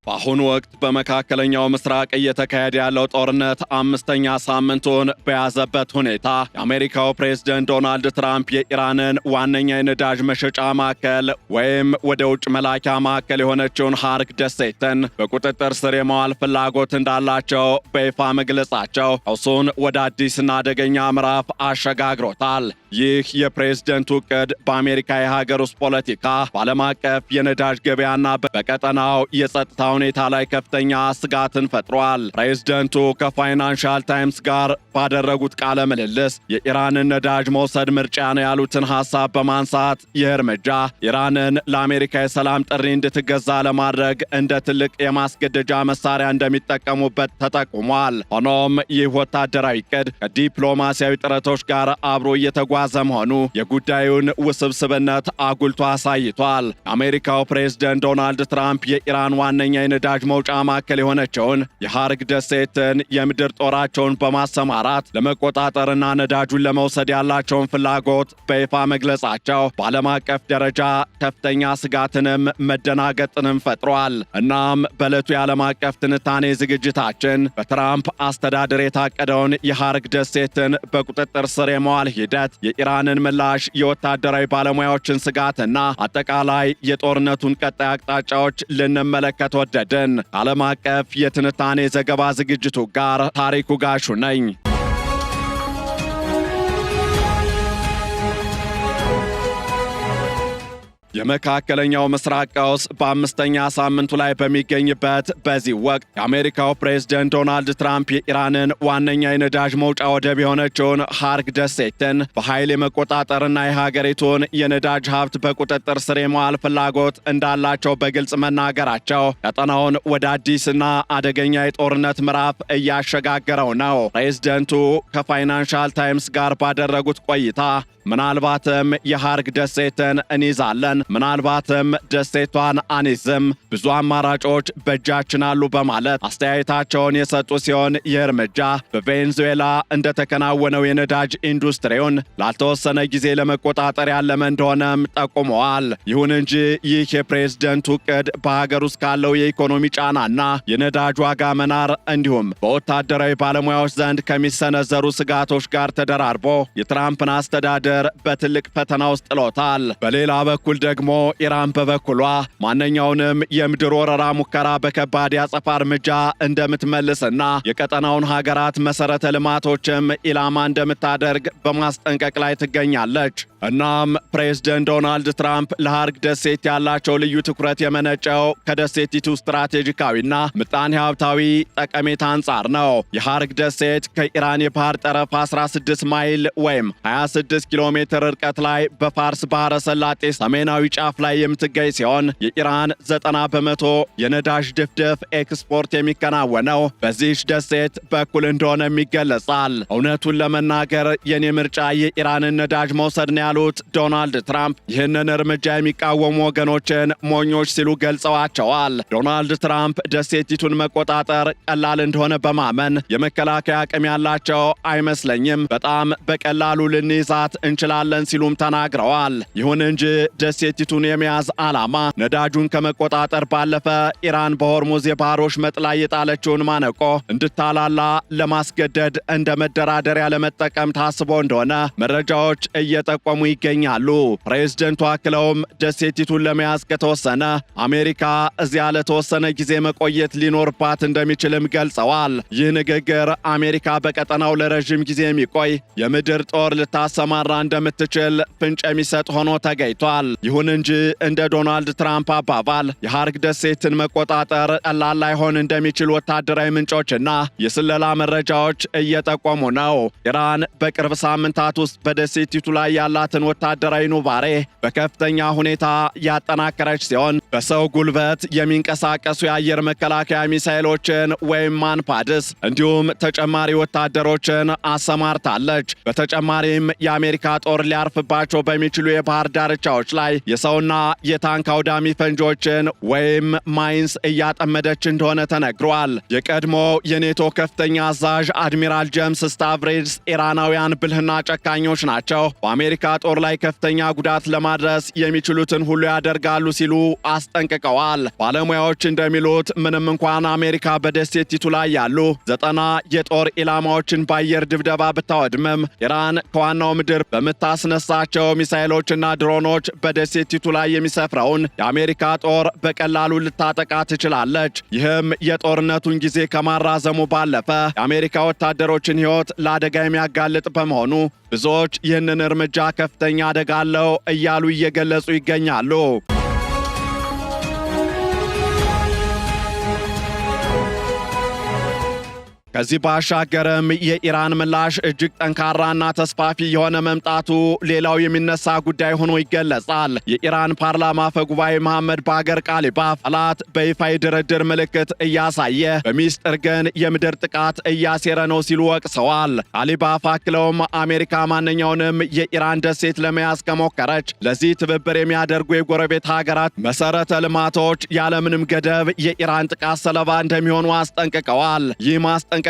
በአሁኑ ወቅት በመካከለኛው ምስራቅ እየተካሄደ ያለው ጦርነት አምስተኛ ሳምንቱን በያዘበት ሁኔታ የአሜሪካው ፕሬዝደንት ዶናልድ ትራምፕ የኢራንን ዋነኛ የነዳጅ መሸጫ ማዕከል ወይም ወደ ውጭ መላኪያ ማዕከል የሆነችውን ሃርክ ደሴትን በቁጥጥር ስር የመዋል ፍላጎት እንዳላቸው በይፋ መግለጻቸው ቀውሱን ወደ አዲስና አደገኛ ምዕራፍ አሸጋግሮታል። ይህ የፕሬዝደንቱ ዕቅድ በአሜሪካ የሀገር ውስጥ ፖለቲካ፣ በዓለም አቀፍ የነዳጅ ገበያና በቀጠናው የጸጥታ ሁኔታ ላይ ከፍተኛ ስጋትን ፈጥሯል። ፕሬዝደንቱ ከፋይናንሻል ታይምስ ጋር ባደረጉት ቃለ ምልልስ የኢራንን ነዳጅ መውሰድ ምርጫ ነው ያሉትን ሐሳብ በማንሳት ይህ እርምጃ ኢራንን ለአሜሪካ የሰላም ጥሪ እንድትገዛ ለማድረግ እንደ ትልቅ የማስገደጃ መሳሪያ እንደሚጠቀሙበት ተጠቁሟል። ሆኖም ይህ ወታደራዊ ዕቅድ ከዲፕሎማሲያዊ ጥረቶች ጋር አብሮ እየተጓዘ መሆኑ የጉዳዩን ውስብስብነት አጉልቶ አሳይቷል። የአሜሪካው ፕሬዝደንት ዶናልድ ትራምፕ የኢራን ዋነኛ የነዳጅ መውጫ ማዕከል የሆነችውን የሃርክ ደሴትን የምድር ጦራቸውን በማሰማራት ለመቆጣጠርና ነዳጁን ለመውሰድ ያላቸውን ፍላጎት በይፋ መግለጻቸው በዓለም አቀፍ ደረጃ ከፍተኛ ስጋትንም መደናገጥንም ፈጥሯል። እናም በዕለቱ የዓለም አቀፍ ትንታኔ ዝግጅታችን በትራምፕ አስተዳደር የታቀደውን የሃርክ ደሴትን በቁጥጥር ስር የመዋል ሂደት፣ የኢራንን ምላሽ፣ የወታደራዊ ባለሙያዎችን ስጋትና አጠቃላይ የጦርነቱን ቀጣይ አቅጣጫዎች ልንመለከት ወደድን። ዓለም አቀፍ የትንታኔ ዘገባ ዝግጅቱ ጋር ታሪኩ ጋሹ ነኝ። የመካከለኛው ምስራቅ ቀውስ በአምስተኛ ሳምንቱ ላይ በሚገኝበት በዚህ ወቅት የአሜሪካው ፕሬዝደንት ዶናልድ ትራምፕ የኢራንን ዋነኛ የነዳጅ መውጫ ወደብ የሆነችውን ሃርክ ደሴትን በኃይል የመቆጣጠርና የሀገሪቱን የነዳጅ ሀብት በቁጥጥር ስር የመዋል ፍላጎት እንዳላቸው በግልጽ መናገራቸው ቀጠናውን ወደ አዲስና አደገኛ የጦርነት ምዕራፍ እያሸጋገረው ነው። ፕሬዝደንቱ ከፋይናንሻል ታይምስ ጋር ባደረጉት ቆይታ ምናልባትም የሃርክ ደሴትን እንይዛለን፣ ምናልባትም ደሴቷን አንይዝም፣ ብዙ አማራጮች በእጃችን አሉ በማለት አስተያየታቸውን የሰጡ ሲሆን ይህ እርምጃ በቬኔዙዌላ እንደተከናወነው የነዳጅ ኢንዱስትሪውን ላልተወሰነ ጊዜ ለመቆጣጠር ያለመ እንደሆነም ጠቁመዋል። ይሁን እንጂ ይህ የፕሬዝደንቱ ዕቅድ በሀገር ውስጥ ካለው የኢኮኖሚ ጫናና የነዳጅ ዋጋ መናር እንዲሁም በወታደራዊ ባለሙያዎች ዘንድ ከሚሰነዘሩ ስጋቶች ጋር ተደራርቦ የትራምፕን አስተዳደር በትልቅ ፈተና ውስጥ ጥሎታል። በሌላ በኩል ደግሞ ኢራን በበኩሏ ማንኛውንም የምድር ወረራ ሙከራ በከባድ ያጸፋ እርምጃ እንደምትመልስና የቀጠናውን ሀገራት መሰረተ ልማቶችም ኢላማ እንደምታደርግ በማስጠንቀቅ ላይ ትገኛለች። እናም ፕሬዝደንት ዶናልድ ትራምፕ ለሃርክ ደሴት ያላቸው ልዩ ትኩረት የመነጨው ከደሴቲቱ ስትራቴጂካዊና ምጣኔ ሀብታዊ ጠቀሜታ አንጻር ነው። የሃርክ ደሴት ከኢራን የባህር ጠረፍ 16 ማይል ወይም 26 ኪሎ ሜትር ርቀት ላይ በፋርስ ባህረ ሰላጤ ሰሜናዊ ጫፍ ላይ የምትገኝ ሲሆን የኢራን 90% የነዳጅ ድፍድፍ ኤክስፖርት የሚከናወነው በዚህ ደሴት በኩል እንደሆነም ይገለጻል። እውነቱን ለመናገር የኔ ምርጫ የኢራንን ነዳጅ መውሰድ ነው ያሉት ዶናልድ ትራምፕ ይህንን እርምጃ የሚቃወሙ ወገኖችን ሞኞች ሲሉ ገልጸዋቸዋል። ዶናልድ ትራምፕ ደሴቲቱን መቆጣጠር ቀላል እንደሆነ በማመን የመከላከያ አቅም ያላቸው አይመስለኝም፣ በጣም በቀላሉ ልንይዛት እንችላለን ሲሉም ተናግረዋል። ይሁን እንጂ ደሴቲቱን የመያዝ ዓላማ ነዳጁን ከመቆጣጠር ባለፈ ኢራን በሆርሙዝ የባህር ወሽመጥ ላይ የጣለችውን ማነቆ እንድታላላ ለማስገደድ እንደ መደራደሪያ ለመጠቀም ታስቦ እንደሆነ መረጃዎች እየጠቆሙ ይገኛሉ። ፕሬዝደንቱ አክለውም ደሴቲቱን ለመያዝ ከተወሰነ አሜሪካ እዚያ ለተወሰነ ጊዜ መቆየት ሊኖርባት እንደሚችልም ገልጸዋል። ይህ ንግግር አሜሪካ በቀጠናው ለረዥም ጊዜ የሚቆይ የምድር ጦር ልታሰማራ እንደምትችል ፍንጭ የሚሰጥ ሆኖ ተገኝቷል። ይሁን እንጂ እንደ ዶናልድ ትራምፕ አባባል የሃርክ ደሴትን መቆጣጠር ቀላል ላይሆን እንደሚችል ወታደራዊ ምንጮችና የስለላ መረጃዎች እየጠቆሙ ነው። ኢራን በቅርብ ሳምንታት ውስጥ በደሴቲቱ ላይ ያላትን ወታደራዊ ኑባሬ በከፍተኛ ሁኔታ ያጠናከረች ሲሆን በሰው ጉልበት የሚንቀሳቀሱ የአየር መከላከያ ሚሳኤሎችን ወይም ማንፓድስ እንዲሁም ተጨማሪ ወታደሮችን አሰማርታለች። በተጨማሪም የአሜሪካ ጦር ሊያርፍባቸው በሚችሉ የባህር ዳርቻዎች ላይ የሰውና የታንክ አውዳሚ ፈንጆችን ወይም ማይንስ እያጠመደች እንደሆነ ተነግሯል። የቀድሞ የኔቶ ከፍተኛ አዛዥ አድሚራል ጄምስ ስታቭሬድስ ኢራናውያን ብልህና ጨካኞች ናቸው፣ በአሜሪካ ጦር ላይ ከፍተኛ ጉዳት ለማድረስ የሚችሉትን ሁሉ ያደርጋሉ ሲሉ አስጠንቅቀዋል። ባለሙያዎች እንደሚሉት ምንም እንኳን አሜሪካ በደሴቲቱ ላይ ያሉ 90 የጦር ኢላማዎችን በአየር ድብደባ ብታወድምም ኢራን ከዋናው ምድር በምታስነሳቸው ሚሳኤሎችና ድሮኖች በደሴቲቱ ላይ የሚሰፍረውን የአሜሪካ ጦር በቀላሉ ልታጠቃ ትችላለች። ይህም የጦርነቱን ጊዜ ከማራዘሙ ባለፈ የአሜሪካ ወታደሮችን ሕይወት ለአደጋ የሚያጋልጥ በመሆኑ ብዙዎች ይህንን እርምጃ ከፍተኛ አደጋ አለው እያሉ እየገለጹ ይገኛሉ። ከዚህ ባሻገርም የኢራን ምላሽ እጅግ ጠንካራና ተስፋፊ የሆነ መምጣቱ ሌላው የሚነሳ ጉዳይ ሆኖ ይገለጻል። የኢራን ፓርላማ አፈ ጉባኤ መሐመድ ባገር ቃሊባፍ ጠላት በይፋ የድርድር ምልክት እያሳየ በሚስጥር ግን የምድር ጥቃት እያሴረ ነው ሲሉ ወቅሰዋል። ቃሊባፍ አክለውም አሜሪካ ማንኛውንም የኢራን ደሴት ለመያዝ ከሞከረች ለዚህ ትብብር የሚያደርጉ የጎረቤት ሀገራት መሰረተ ልማቶች ያለምንም ገደብ የኢራን ጥቃት ሰለባ እንደሚሆኑ አስጠንቅቀዋል። ይህ ማስጠንቀቂያ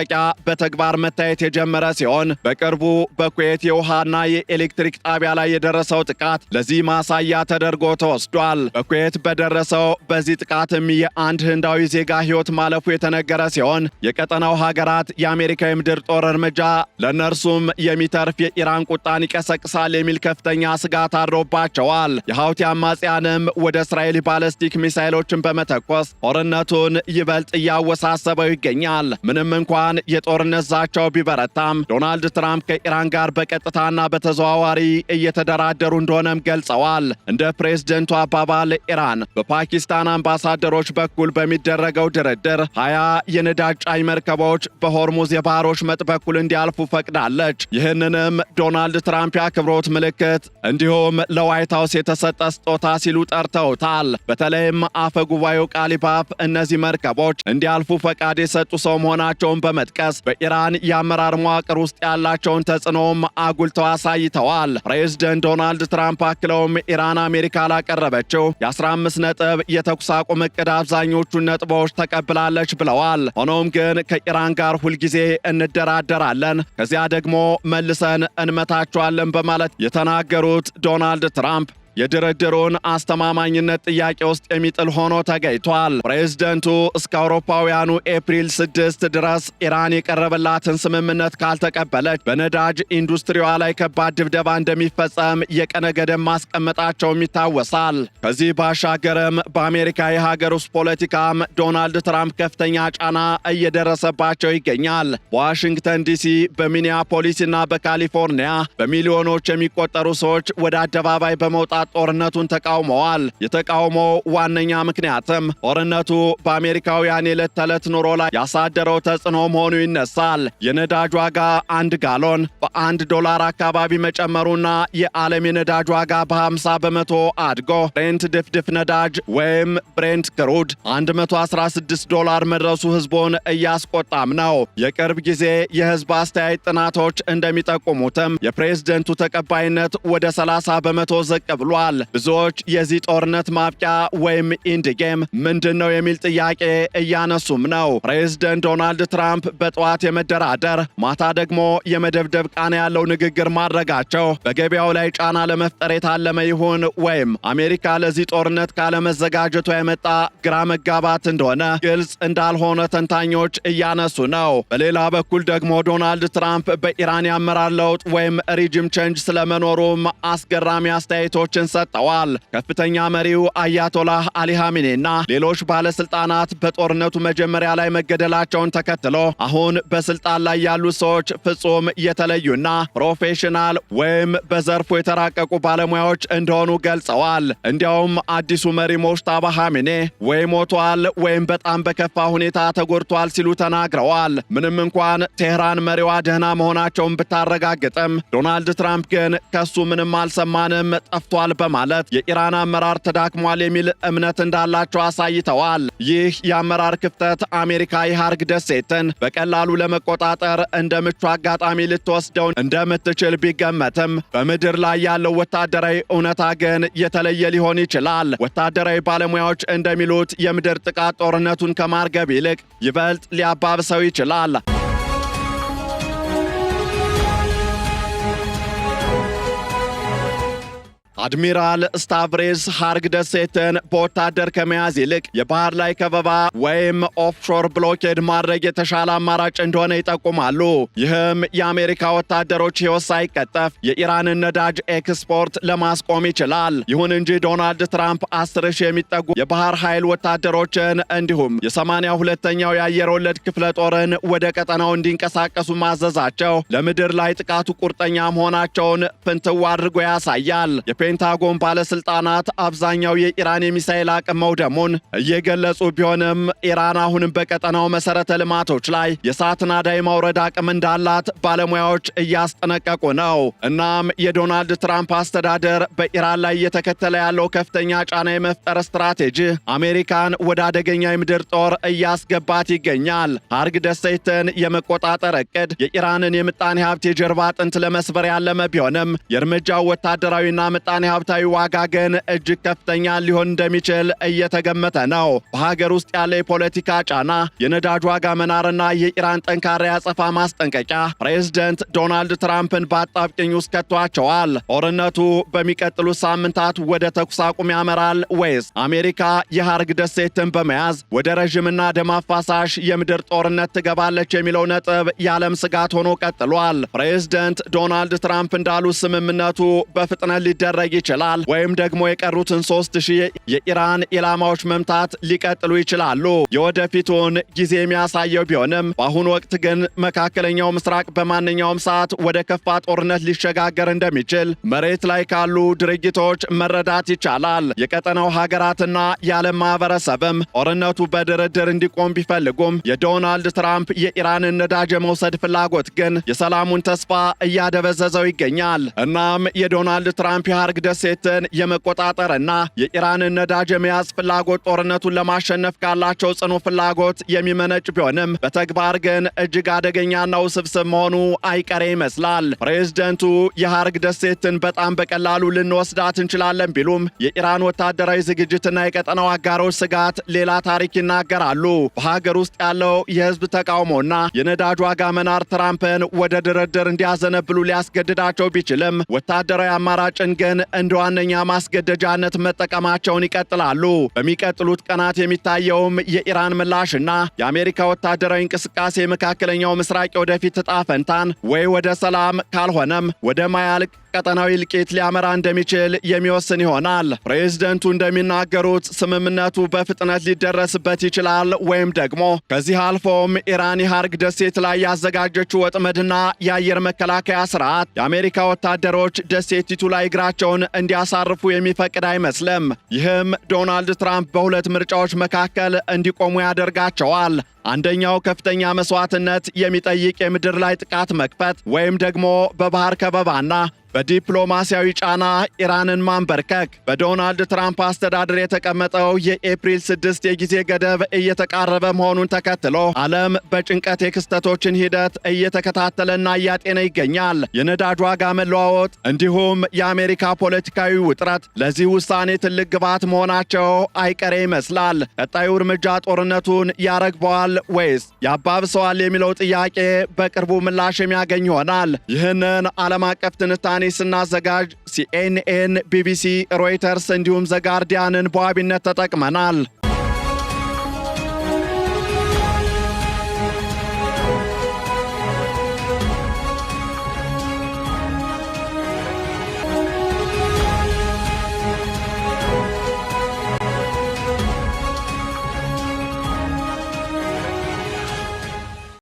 በተግባር መታየት የጀመረ ሲሆን በቅርቡ በኩዌት የውሃና የኤሌክትሪክ ጣቢያ ላይ የደረሰው ጥቃት ለዚህ ማሳያ ተደርጎ ተወስዷል። በኩዌት በደረሰው በዚህ ጥቃትም የአንድ ህንዳዊ ዜጋ ሕይወት ማለፉ የተነገረ ሲሆን የቀጠናው ሀገራት የአሜሪካ የምድር ጦር እርምጃ ለእነርሱም የሚተርፍ የኢራን ቁጣን ይቀሰቅሳል የሚል ከፍተኛ ስጋት አድሮባቸዋል። የሐውቲ አማጽያንም ወደ እስራኤል ባለስቲክ ሚሳይሎችን በመተኮስ ጦርነቱን ይበልጥ እያወሳሰበው ይገኛል። ምንም እንኳን የጦርነት ዛቻው ቢበረታም ዶናልድ ትራምፕ ከኢራን ጋር በቀጥታና በተዘዋዋሪ እየተደራደሩ እንደሆነም ገልጸዋል። እንደ ፕሬዝደንቱ አባባል ኢራን በፓኪስታን አምባሳደሮች በኩል በሚደረገው ድርድር 20 የነዳጅ ጫኝ መርከቦች በሆርሙዝ የባህር ወሽመጥ በኩል እንዲያልፉ ፈቅዳለች። ይህንንም ዶናልድ ትራምፕ የአክብሮት ምልክት እንዲሁም ለዋይት ሃውስ የተሰጠ ስጦታ ሲሉ ጠርተውታል። በተለይም አፈ ጉባኤው ቃሊባፍ እነዚህ መርከቦች እንዲያልፉ ፈቃድ የሰጡ ሰው መሆናቸውን በመጥቀስ በኢራን የአመራር መዋቅር ውስጥ ያላቸውን ተጽዕኖም አጉልተው አሳይተዋል። ፕሬዝደንት ዶናልድ ትራምፕ አክለውም ኢራን አሜሪካ ላቀረበችው የ15 ነጥብ የተኩስ አቁም ዕቅድ አብዛኞቹን ነጥቦች ተቀብላለች ብለዋል። ሆኖም ግን ከኢራን ጋር ሁልጊዜ እንደራደራለን፣ ከዚያ ደግሞ መልሰን እንመታቸዋለን በማለት የተናገሩት ዶናልድ ትራምፕ የድርድሩን አስተማማኝነት ጥያቄ ውስጥ የሚጥል ሆኖ ተገኝቷል። ፕሬዝደንቱ እስከ አውሮፓውያኑ ኤፕሪል 6 ድረስ ኢራን የቀረበላትን ስምምነት ካልተቀበለች በነዳጅ ኢንዱስትሪዋ ላይ ከባድ ድብደባ እንደሚፈጸም የቀነ ገደብ ማስቀመጣቸውም ይታወሳል። ከዚህ ባሻገርም በአሜሪካ የሀገር ውስጥ ፖለቲካም ዶናልድ ትራምፕ ከፍተኛ ጫና እየደረሰባቸው ይገኛል። በዋሽንግተን ዲሲ፣ በሚኒያፖሊስና በካሊፎርኒያ በሚሊዮኖች የሚቆጠሩ ሰዎች ወደ አደባባይ በመውጣት ጦርነቱን ተቃውመዋል። የተቃውሞው ዋነኛ ምክንያትም ጦርነቱ በአሜሪካውያን የዕለት ተዕለት ኑሮ ላይ ያሳደረው ተጽዕኖ መሆኑ ይነሳል። የነዳጅ ዋጋ 1 ጋሎን $1 አካባቢ መጨመሩና የዓለም የነዳጅ ዋጋ በ50 በመቶ አድጎ ብሬንት ድፍድፍ ነዳጅ ወይም ብሬንት ክሩድ $116 መድረሱ ህዝቡን እያስቆጣም ነው። የቅርብ ጊዜ የህዝብ አስተያየት ጥናቶች እንደሚጠቁሙትም የፕሬዝደንቱ ተቀባይነት ወደ 30 በመቶ ዝቅ ብሏል። ብዙዎች የዚህ ጦርነት ማብቂያ ወይም ኢንድ ጌም ምንድነው የሚል ጥያቄ እያነሱም ነው። ፕሬዝደንት ዶናልድ ትራምፕ በጠዋት የመደራደር ማታ ደግሞ የመደብደብ ቃና ያለው ንግግር ማድረጋቸው በገበያው ላይ ጫና ለመፍጠር የታለመ ይሁን ወይም አሜሪካ ለዚህ ጦርነት ካለመዘጋጀቷ የመጣ ግራ መጋባት እንደሆነ ግልጽ እንዳልሆነ ተንታኞች እያነሱ ነው። በሌላ በኩል ደግሞ ዶናልድ ትራምፕ በኢራን የአመራር ለውጥ ወይም ሪጅም ቼንጅ ስለመኖሩም አስገራሚ አስተያየቶችን ሰጥተዋል። ከፍተኛ መሪው አያቶላህ አሊ ኻሜኔና ሌሎች ባለስልጣናት በጦርነቱ መጀመሪያ ላይ መገደላቸውን ተከትሎ አሁን በስልጣን ላይ ያሉ ሰዎች ፍጹም የተለዩና ፕሮፌሽናል ወይም በዘርፉ የተራቀቁ ባለሙያዎች እንደሆኑ ገልጸዋል። እንዲያውም አዲሱ መሪ ሞጅተባ ኻሜኔ ወይ ሞቷል ወይም በጣም በከፋ ሁኔታ ተጎድቷል ሲሉ ተናግረዋል። ምንም እንኳን ቴህራን መሪዋ ደህና መሆናቸውን ብታረጋግጥም ዶናልድ ትራምፕ ግን ከሱ ምንም አልሰማንም ጠፍቷል በማለት የኢራን አመራር ተዳክሟል የሚል እምነት እንዳላቸው አሳይተዋል። ይህ የአመራር ክፍተት አሜሪካ የሃርግ ደሴትን በቀላሉ ለመቆጣጠር እንደ ምቹ አጋጣሚ ልትወስደው እንደምትችል ቢገመትም በምድር ላይ ያለው ወታደራዊ እውነታ ግን የተለየ ሊሆን ይችላል። ወታደራዊ ባለሙያዎች እንደሚሉት የምድር ጥቃት ጦርነቱን ከማርገብ ይልቅ ይበልጥ ሊያባብሰው ይችላል። አድሚራል ስታቭሬስ ሃርግ ደሴትን በወታደር ከመያዝ ይልቅ የባህር ላይ ከበባ ወይም ኦፍሾር ብሎኬድ ማድረግ የተሻለ አማራጭ እንደሆነ ይጠቁማሉ። ይህም የአሜሪካ ወታደሮች ሕይወት ሳይቀጠፍ የኢራንን ነዳጅ ኤክስፖርት ለማስቆም ይችላል። ይሁን እንጂ ዶናልድ ትራምፕ 10,000 የሚጠጉ የባህር ኃይል ወታደሮችን እንዲሁም የ82ኛው የአየር ወለድ ክፍለ ጦርን ወደ ቀጠናው እንዲንቀሳቀሱ ማዘዛቸው ለምድር ላይ ጥቃቱ ቁርጠኛ መሆናቸውን ፍንትው አድርጎ ያሳያል። የፔንታጎን ባለስልጣናት አብዛኛው የኢራን የሚሳኤል አቅም መውደሙን እየገለጹ ቢሆንም ኢራን አሁንም በቀጠናው መሰረተ ልማቶች ላይ የእሳት ናዳ የማውረድ አቅም እንዳላት ባለሙያዎች እያስጠነቀቁ ነው። እናም የዶናልድ ትራምፕ አስተዳደር በኢራን ላይ እየተከተለ ያለው ከፍተኛ ጫና የመፍጠር ስትራቴጂ አሜሪካን ወደ አደገኛ የምድር ጦር እያስገባት ይገኛል። ሃርግ ደሴትን የመቆጣጠር እቅድ የኢራንን የምጣኔ ሀብት የጀርባ አጥንት ለመስበር ያለመ ቢሆንም የእርምጃው ወታደራዊና ምጣኔ ሀብታዊ ዋጋ ግን እጅግ ከፍተኛ ሊሆን እንደሚችል እየተገመተ ነው። በሀገር ውስጥ ያለ የፖለቲካ ጫና፣ የነዳጅ ዋጋ መናርና የኢራን ጠንካራ ያጸፋ ማስጠንቀቂያ ፕሬዝደንት ዶናልድ ትራምፕን በአጣብቂኝ ውስጥ ከቷቸዋል። ጦርነቱ በሚቀጥሉት ሳምንታት ወደ ተኩስ አቁም ያመራል ወይስ አሜሪካ የሃርግ ደሴትን በመያዝ ወደ ረዥምና ደም አፋሳሽ የምድር ጦርነት ትገባለች የሚለው ነጥብ የዓለም ስጋት ሆኖ ቀጥሏል። ፕሬዝደንት ዶናልድ ትራምፕ እንዳሉት ስምምነቱ በፍጥነት ሊደረግ ይችላል ወይም ደግሞ የቀሩትን 3000 የኢራን ኢላማዎች መምታት ሊቀጥሉ ይችላሉ። የወደፊቱን ጊዜ የሚያሳየው ቢሆንም በአሁኑ ወቅት ግን መካከለኛው ምስራቅ በማንኛውም ሰዓት ወደ ከፋ ጦርነት ሊሸጋገር እንደሚችል መሬት ላይ ካሉ ድርጊቶች መረዳት ይቻላል። የቀጠናው ሀገራትና የዓለም ማህበረሰብም ጦርነቱ በድርድር እንዲቆም ቢፈልጉም የዶናልድ ትራምፕ የኢራንን ነዳጅ የመውሰድ ፍላጎት ግን የሰላሙን ተስፋ እያደበዘዘው ይገኛል። እናም የዶናልድ ትራምፕ የሃርግ ደሴትን የመቆጣጠርና የኢራንን ነዳጅ የመያዝ ፍላጎት ጦርነቱን ለማሸነፍ ካላቸው ጽኑ ፍላጎት የሚመነጭ ቢሆንም በተግባር ግን እጅግ አደገኛና ውስብስብ መሆኑ አይቀሬ ይመስላል። ፕሬዝደንቱ የሃርግ ደሴትን በጣም በቀላሉ ልንወስዳት እንችላለን ቢሉም የኢራን ወታደራዊ ዝግጅትና የቀጠናው አጋሮች ስጋት ሌላ ታሪክ ይናገራሉ። በሀገር ውስጥ ያለው የህዝብ ተቃውሞና የነዳጅ ዋጋ መናር ትራምፕን ወደ ድርድር እንዲያዘነብሉ ሊያስገድዳቸው ቢችልም ወታደራዊ አማራጭን ግን እንደ ዋነኛ ማስገደጃነት መጠቀማቸውን ይቀጥላሉ። በሚቀጥሉት ቀናት የሚታየውም የኢራን ምላሽና የአሜሪካ ወታደራዊ እንቅስቃሴ መካከለኛው ምስራቅ ወደፊት ዕጣ ፈንታን ወይ ወደ ሰላም ካልሆነም ወደ ማያልቅ ቀጠናዊ እልቂት ሊያመራ እንደሚችል የሚወስን ይሆናል። ፕሬዝደንቱ እንደሚናገሩት ስምምነቱ በፍጥነት ሊደረስበት ይችላል ወይም ደግሞ ከዚህ አልፎም ኢራን የሃርግ ደሴት ላይ ያዘጋጀችው ወጥመድና የአየር መከላከያ ስርዓት የአሜሪካ ወታደሮች ደሴቲቱ ላይ እግራቸውን እንዲያሳርፉ የሚፈቅድ አይመስልም። ይህም ዶናልድ ትራምፕ በሁለት ምርጫዎች መካከል እንዲቆሙ ያደርጋቸዋል። አንደኛው ከፍተኛ መስዋዕትነት የሚጠይቅ የምድር ላይ ጥቃት መክፈት ወይም ደግሞ በባህር ከበባና በዲፕሎማሲያዊ ጫና ኢራንን ማንበርከክ። በዶናልድ ትራምፕ አስተዳደር የተቀመጠው የኤፕሪል 6 የጊዜ ገደብ እየተቃረበ መሆኑን ተከትሎ ዓለም በጭንቀት የክስተቶችን ሂደት እየተከታተለና እያጤነ ይገኛል። የነዳጅ ዋጋ መለዋወጥ እንዲሁም የአሜሪካ ፖለቲካዊ ውጥረት ለዚህ ውሳኔ ትልቅ ግብዓት መሆናቸው አይቀሬ ይመስላል። ቀጣዩ እርምጃ ጦርነቱን ያረግበዋል ወይስ ያባብሰዋል የሚለው ጥያቄ በቅርቡ ምላሽ የሚያገኝ ይሆናል። ይህንን ዓለም አቀፍ ትንታኔ ስናዘጋጅ ሲኤንኤን፣ ቢቢሲ፣ ሮይተርስ እንዲሁም ዘጋርዲያንን በዋቢነት ተጠቅመናል።